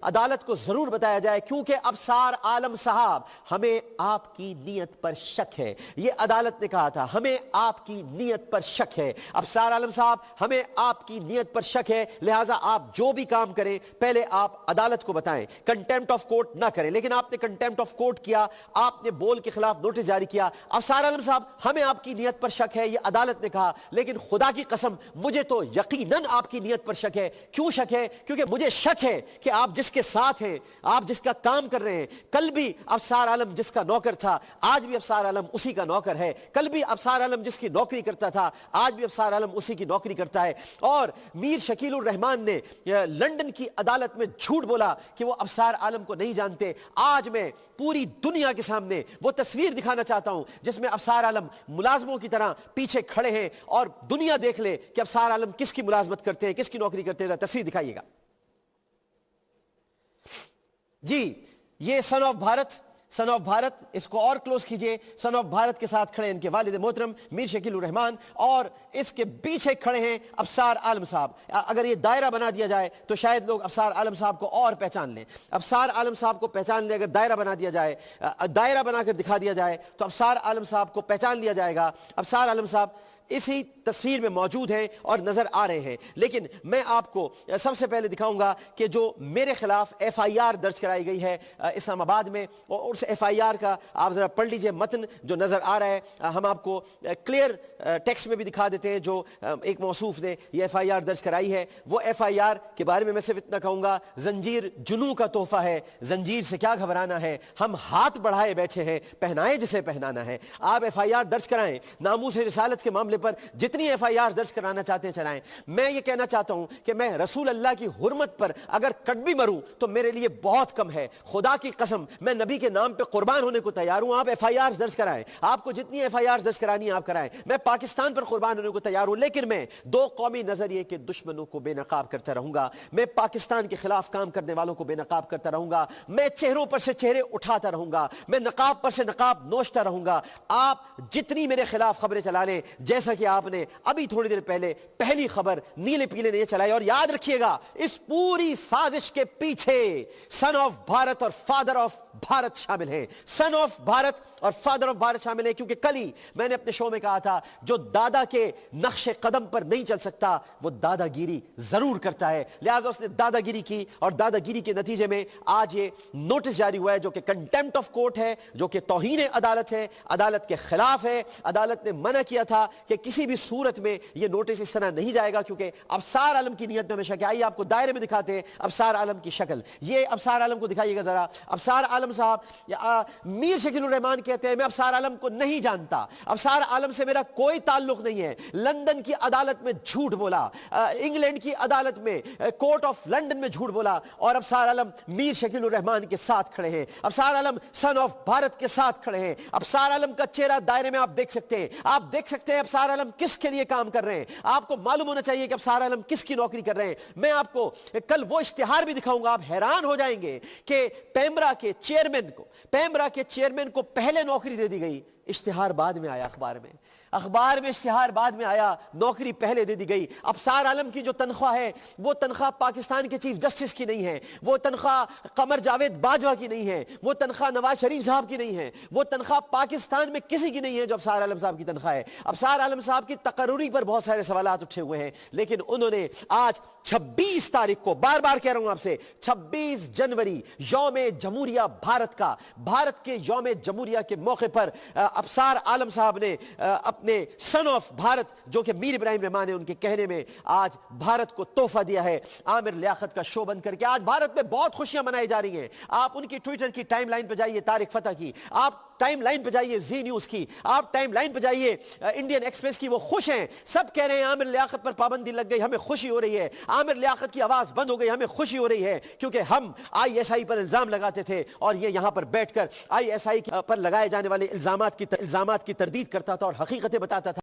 عدالت کو ضرور بتایا جائے کیونکہ ابصار عالم صاحب ہمیں آپ کی نیت پر شک ہے۔ یہ عدالت نے کہا تھا ہمیں آپ کی نیت پر شک ہے۔ ابصار عالم صاحب ہمیں آپ کی نیت پر شک ہے، لہٰذا آپ جو بھی کام کریں پہلے آپ عدالت کو بتائیں، کنٹیمپٹ آف کورٹ نہ کریں۔ لیکن آپ نے کنٹیمپٹ آف کورٹ کیا، آپ نے بول کے خلاف نوٹس جاری کیا۔ ابصار عالم صاحب ہمیں آپ کی نیت پر شک ہے، یہ عدالت نے کہا، لیکن خدا کی قسم مجھے تو یقیناً آپ کی نیت پر شک ہے۔ کیوں شک ہے؟ کیونکہ مجھے شک ہے کہ آپ جس کے ساتھ ہیں، آپ جس کا کام کر رہے ہیں، کل بھی ابصار عالم جس کا نوکر تھا آج بھی ابصار عالم اسی کا نوکر ہے، کل بھی ابصار عالم جس کی نوکری کرتا تھا آج بھی ابصار عالم اسی کی نوکری کرتا ہے۔ اور میر شکیل الرحمان نے لندن کی عدالت میں جھوٹ بولا کہ وہ ابصار عالم کو نہیں جانتے۔ آج میں پوری دنیا کے سامنے وہ تصویر دکھانا چاہتا ہوں جس میں ابصار عالم ملازموں کی طرح پیچھے کھڑے ہیں اور دنیا دیکھ لے کہ ابصار عالم کس کی ملازمت کرتے ہیں، کس کی نوکری کرتے ہیں۔ تصویر دکھائیے گا جی، یہ سن آف بھارت، اس کو اور کلوز کیجئے۔ سن آف بھارت کے ساتھ کھڑے ہیں ان کے والد محترم میر شکیل الرحمان اور اس کے پیچھے کھڑے ہیں ابصار عالم صاحب۔ اگر یہ دائرہ بنا دیا جائے تو شاید لوگ ابصار عالم صاحب کو اور پہچان لیں۔ ابصار عالم صاحب کو پہچان لیں، اگر دائرہ بنا دیا جائے، دائرہ بنا کر دکھا دیا جائے تو ابصار عالم صاحب کو پہچان لیا جائے گا۔ ابصار عالم صاحب اسی تصویر میں موجود ہیں اور نظر آ رہے ہیں۔ لیکن میں آپ کو سب سے پہلے دکھاؤں گا کہ جو میرے خلاف ایف آئی آر درج کرائی گئی ہے اسلام آباد میں، اور اس ایف آئی آر کا آپ ذرا پڑھ لیجئے متن جو نظر آ رہا ہے۔ ہم آپ کو کلیئر ٹیکسٹ میں بھی دکھا دیتے ہیں جو ایک موصوف نے یہ ایف آئی آر درج کرائی ہے۔ وہ ایف آئی آر کے بارے میں صرف اتنا کہوں گا، زنجیر جنوں کا تحفہ ہے، زنجیر سے کیا گھبرانا ہے، ہم ہاتھ بڑھائے بیٹھے ہیں، پہنائے جسے پہنانا ہے۔ آپ ایف آئی آر درج کرائیں، ناموس رسالت کے معاملے پر جتنی ایف آئی آر درج کرانا چاہتے ہیں چلائیں۔ میں یہ کہنا چاہتا ہوں کہ میں رسول اللہ کی حرمت پر اگر کٹ بھی مروں تو میرے لیے بہت کم ہے۔ خدا کی قسم میں نبی کے نام پہ قربان ہونے کو تیار ہوں۔ آپ ایف آئی آر درج کرائیں، آپ کو جتنی ایف آئی آر درج کرانی ہے آپ کرائیں۔ میں پاکستان پر قربان ہونے کو تیار ہوں، لیکن میں دو قومی نظریے کے دشمنوں کو بے نقاب کرتا رہوں گا۔ میں پاکستان کے خلاف کام کرنے والوں کو بے نقاب کرتا رہوں گا۔ میں چہروں پر سے چہرے اٹھاتا رہوں گا، میں نقاب پر سے نقاب نوچتا رہوں گا۔ آپ جتنی میرے خلاف خبریں چلا لیں، جیسا کہ آپ نے ابھی تھوڑی دیر پہلے پہلی خبر نیلے پیلے نے یہ چلائی، اور یاد رکھیے گا اس پوری سازش کے پیچھے سن آف بھارت اور فادر آف بھارت شامل ہیں۔ سن آف بھارت اور فادر آف بھارت شامل ہیں کیونکہ کل ہی میں نے اپنے شو میں کہا تھا جو دادا کے نقش قدم پر نہیں چل سکتا وہ دادا گیری ضرور کرتا ہے، لہٰذا اس نے دادا گیری کی، اور دادا گیری کے نتیجے میں آج یہ نوٹس جاری ہوا ہے جو کہ کنٹیمپٹ آف کورٹ ہے، جو کہ توہین عدالت ہے، عدالت کے خلاف ہے۔ عدالت نے منع کیا تھا کہ کسی بھی صورت میں یہ نوٹس اس طرح نہیں جائے گا کیونکہ ابصار عالم کی نیت میں ہمیشہ کیا آئیے آپ کو دائرے میں دکھاتے ہیں ابصار عالم کی شکل۔ یہ ابصار عالم کو دکھائیے گا ذرا۔ ابصار عالم صاحب، میر شکیل الرحمان کہتے ہیں میں ابصار عالم کو نہیں جانتا، ابصار عالم سے میرا کوئی تعلق نہیں ہے۔ لندن کی عدالت میں جھوٹ بولا، انگلینڈ کی عدالت میں کورٹ آف لندن میں جھوٹ بولا، اور ابصار عالم میر شکیل الرحمان کے ساتھ کھڑے ہیں۔ ابصار عالم سن آف بھارت کے ساتھ کھڑے ہیں۔ ابصار عالم کا چہرہ دائرے میں آپ دیکھ سکتے ہیں، آپ دیکھ سکتے ہیں ابصار عالم کس کے لیے کام کر رہے ہیں۔ آپ کو معلوم ہونا چاہیے کہ ابصار عالم کس کی نوکری کر رہے ہیں۔ میں آپ کو کل وہ اشتہار بھی دکھاؤں گا، آپ حیران ہو جائیں گے کہ پیمرا کے چیئرمین کو پہلے نوکری دے دی گئی، اشتہار بعد میں آیا اخبار میں اشتہار بعد میں آیا، نوکری پہلے دے دی گئی۔ ابصار عالم کی جو تنخواہ ہے وہ تنخواہ پاکستان کے چیف جسٹس کی نہیں ہے، وہ تنخواہ قمر جاوید باجوہ کی نہیں ہے، وہ تنخواہ نواز شریف صاحب کی نہیں ہے، وہ تنخواہ پاکستان میں کسی کی نہیں ہے جو ابصار عالم صاحب کی تنخواہ ہے۔ ابصار عالم صاحب کی تقرری پر بہت سارے سوالات اٹھے ہوئے ہیں، لیکن انہوں نے آج 26 تاریخ کو، بار بار کہہ رہا ہوں آپ سے، 26 جنوری یوم جمہوریہ بھارت کے یوم جمہوریہ کے موقع پر ابصار عالم صاحب نے اپنے سن آف بھارت جو کہ میر ابراہیم رحمان ہے ان کے کہنے میں آج بھارت کو تحفہ دیا ہے۔ عامر لیاقت کا شو بند کر کے آج بھارت میں بہت خوشیاں منائی جا رہی ہیں۔ آپ ان کی ٹویٹر کی ٹائم لائن پہ جائیے، طارق فتح کی، آپ ٹائم لائن پہ جائیے زی نیوز کی، آپ ٹائم لائن پہ جائیے انڈین ایکسپریس کی، وہ خوش ہیں، سب کہہ رہے ہیں عامر لیاقت پر پابندی لگ گئی، ہمیں خوشی ہو رہی ہے، عامر لیاقت کی آواز بند ہو گئی، ہمیں خوشی ہو رہی ہے، کیونکہ ہم آئی ایس آئی پر الزام لگاتے تھے اور یہ یہاں پر بیٹھ کر آئی ایس آئی پر لگائے جانے والے الزامات کی تردید کرتا تھا اور حقیقتیں بتاتا تھا۔